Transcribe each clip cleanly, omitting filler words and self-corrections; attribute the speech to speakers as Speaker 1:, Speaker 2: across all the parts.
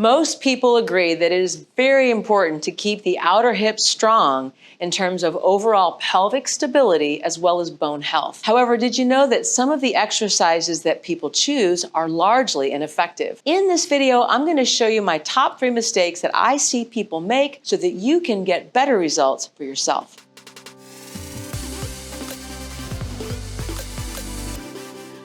Speaker 1: Most people agree that it is very important to keep the outer hips strong in terms of overall pelvic stability as well as bone health. However, did you know that some of the exercises that people choose are largely ineffective? In this video, I'm going to show you my top 3 mistakes that I see people make so that you can get better results for yourself.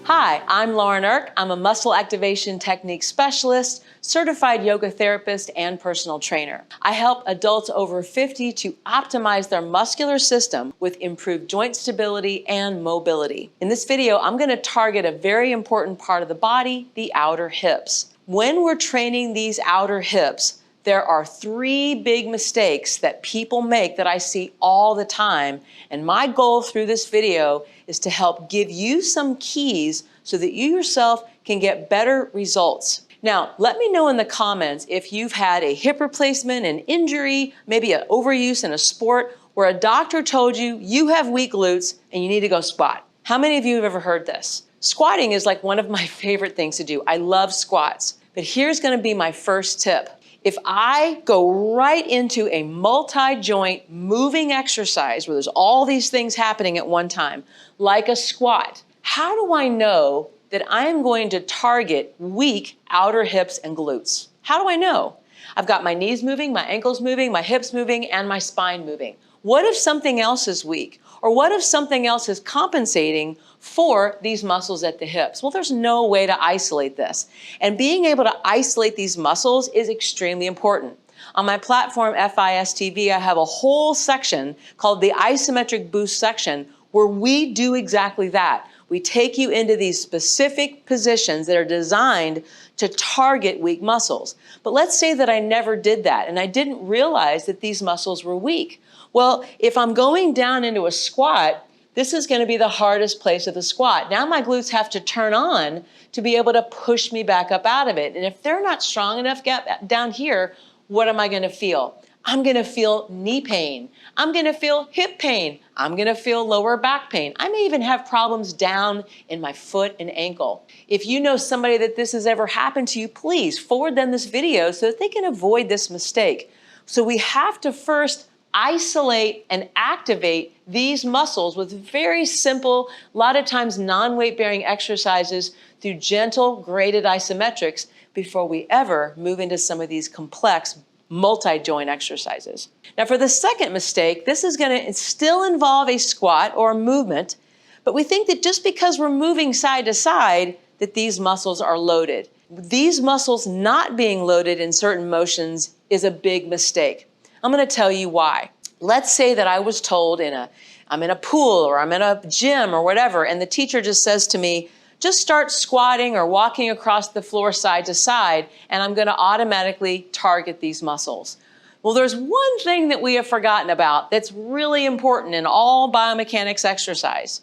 Speaker 1: Hi, I'm Lauren Irk. I'm a muscle activation technique specialist, certified yoga therapist, and personal trainer. I help adults over 50 to optimize their muscular system with improved joint stability and mobility. In this video, I'm going to target a very important part of the body, the outer hips. When we're training these outer hips, there are 3 big mistakes that people make that I see all the time, and my goal through this video is to help give you some keys so that you yourself can get better results. Now, let me know in the comments if you've had a hip replacement, an injury, maybe an overuse in a sport where a doctor told you you have weak glutes and you need to go squat. How many of you have ever heard this? Squatting is like one of my favorite things to do. I love squats, but here's going to be my first tip. If I go right into a multi-joint moving exercise where there's all these things happening at one time, like a squat, how do I know that I am going to target weak outer hips and glutes? How do I know? I've got my knees moving, my ankles moving, my hips moving, and my spine moving. What if something else is weak? Or what if something else is compensating for these muscles at the hips? Well, there's no way to isolate this. And being able to isolate these muscles is extremely important. On my platform, FIS TV, I have a whole section called the Isometric Boost section where we do exactly that. We take you into these specific positions that are designed to target weak muscles. But let's say that I never did that and I didn't realize that these muscles were weak. Well, if I'm going down into a squat, this is going to be the hardest place of the squat. Now my glutes have to turn on to be able to push me back up out of it. And if they're not strong enough down here, what am I going to feel? I'm going to feel knee pain. I'm going to feel hip pain. I'm going to feel lower back pain. I may even have problems down in my foot and ankle. If you know somebody that this has ever happened to you, please forward them this video so that they can avoid this mistake. So we have to first isolate and activate these muscles with very simple, a lot of times non-weight bearing exercises through gentle graded isometrics before we ever move into some of these complex multi-joint exercises. Now for the second mistake, this is going to still involve a squat or a movement, but we think that just because we're moving side to side that these muscles are loaded. These muscles not being loaded in certain motions is a big mistake. I'm going to tell you why. Let's say that I was told I'm in a pool or I'm in a gym or whatever, and the teacher just says to me, just start squatting or walking across the floor side to side, and I'm going to automatically target these muscles. Well, there's one thing that we have forgotten about that's really important in all biomechanics exercise.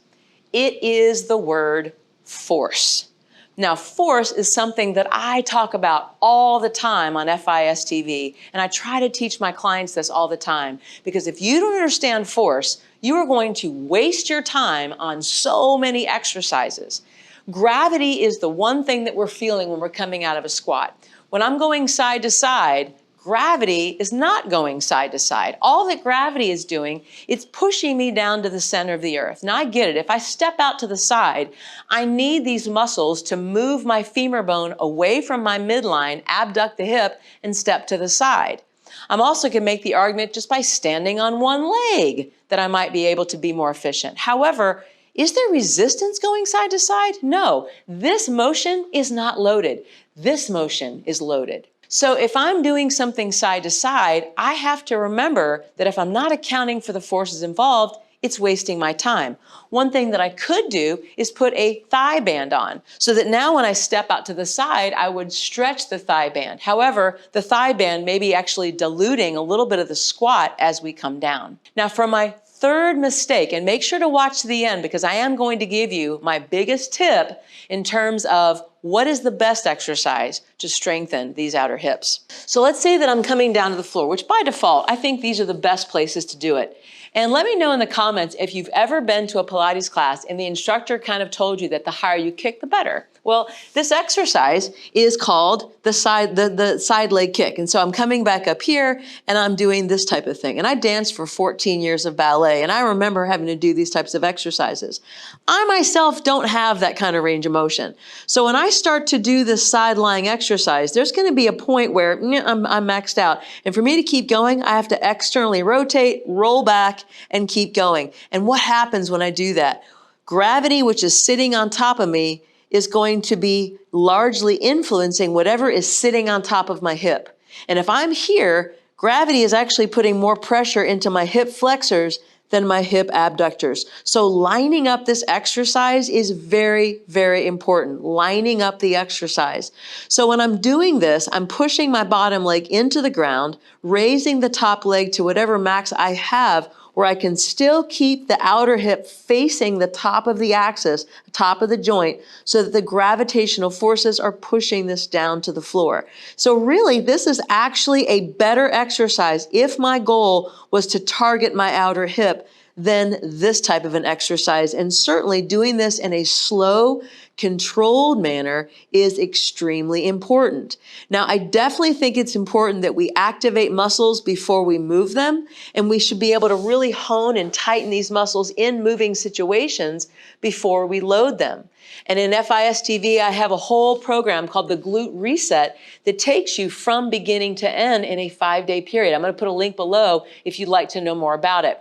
Speaker 1: It is the word force. Now, force is something that I talk about all the time on FIS TV, and I try to teach my clients this all the time, because if you don't understand force, you are going to waste your time on so many exercises. Gravity is the one thing that we're feeling when we're coming out of a squat. When I'm going side to side, gravity is not going side to side. All that gravity is doing, it's pushing me down to the center of the earth. Now I get it. If I step out to the side, I need these muscles to move my femur bone away from my midline, abduct the hip, and step to the side. I'm also going to make the argument just by standing on one leg that I might be able to be more efficient. However, is there resistance going side to side? No, this motion is not loaded. This motion is loaded. So if I'm doing something side to side, I have to remember that if I'm not accounting for the forces involved, it's wasting my time. One thing that I could do is put a thigh band on so that now when I step out to the side, I would stretch the thigh band. However, the thigh band may be actually diluting a little bit of the squat as we come down. Now for my third mistake, and make sure to watch to the end because I am going to give you my biggest tip in terms of what is the best exercise to strengthen these outer hips. So let's say that I'm coming down to the floor, which by default, I think these are the best places to do it. And let me know in the comments if you've ever been to a Pilates class and the instructor kind of told you that the higher you kick, the better. Well, this exercise is called the side leg kick. And so I'm coming back up here and I'm doing this type of thing. And I danced for 14 years of ballet, and I remember having to do these types of exercises. I myself don't have that kind of range of motion. So when I start to do this side lying exercise, there's going to be a point where I'm maxed out. And for me to keep going, I have to externally rotate, roll back, and keep going. And what happens when I do that? Gravity, which is sitting on top of me, is going to be largely influencing whatever is sitting on top of my hip. And if I'm here, gravity is actually putting more pressure into my hip flexors than my hip abductors. So lining up this exercise is very, very important. Lining up the exercise. So when I'm doing this, I'm pushing my bottom leg into the ground, raising the top leg to whatever max I have, where I can still keep the outer hip facing the top of the axis, top of the joint, so that the gravitational forces are pushing this down to the floor. So really, this is actually a better exercise if my goal was to target my outer hip than this type of an exercise. And certainly doing this in a slow, controlled manner is extremely important. Now, I definitely think it's important that we activate muscles before we move them, and we should be able to really hone and tighten these muscles in moving situations before we load them. And in FIS TV, I have a whole program called the Glute Reset that takes you from beginning to end in a 5-day period. I'm going to put a link below if you'd like to know more about it.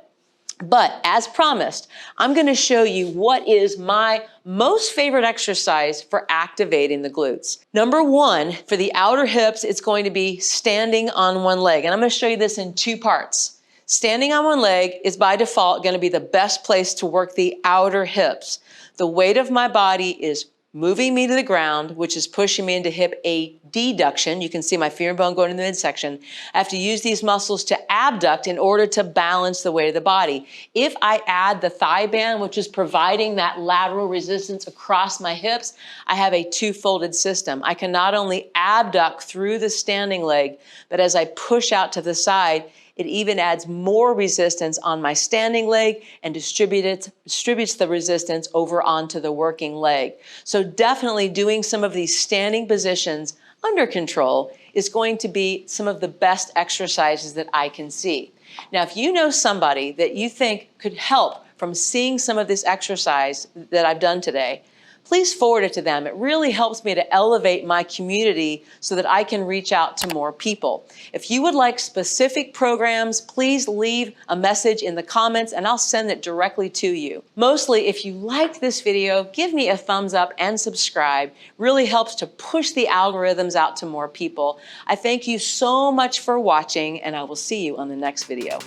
Speaker 1: But as promised, I'm going to show you what is my most favorite exercise for activating the glutes. Number one, for the outer hips, it's going to be standing on one leg. And I'm going to show you this in 2 parts. Standing on one leg is by default going to be the best place to work the outer hips. The weight of my body is moving me to the ground, which is pushing me into hip adduction. You can see my femur bone going in the midsection. I have to use these muscles to abduct in order to balance the weight of the body. If I add the thigh band, which is providing that lateral resistance across my hips, I have a 2-folded system. I can not only abduct through the standing leg, but as I push out to the side, it even adds more resistance on my standing leg and distributes the resistance over onto the working leg. So definitely doing some of these standing positions under control is going to be some of the best exercises that I can see. Now, if you know somebody that you think could help from seeing some of this exercise that I've done today, please forward it to them. It really helps me to elevate my community so that I can reach out to more people. If you would like specific programs, please leave a message in the comments and I'll send it directly to you. Mostly, if you liked this video, give me a thumbs up and subscribe. Really helps to push the algorithms out to more people. I thank you so much for watching, and I will see you on the next video.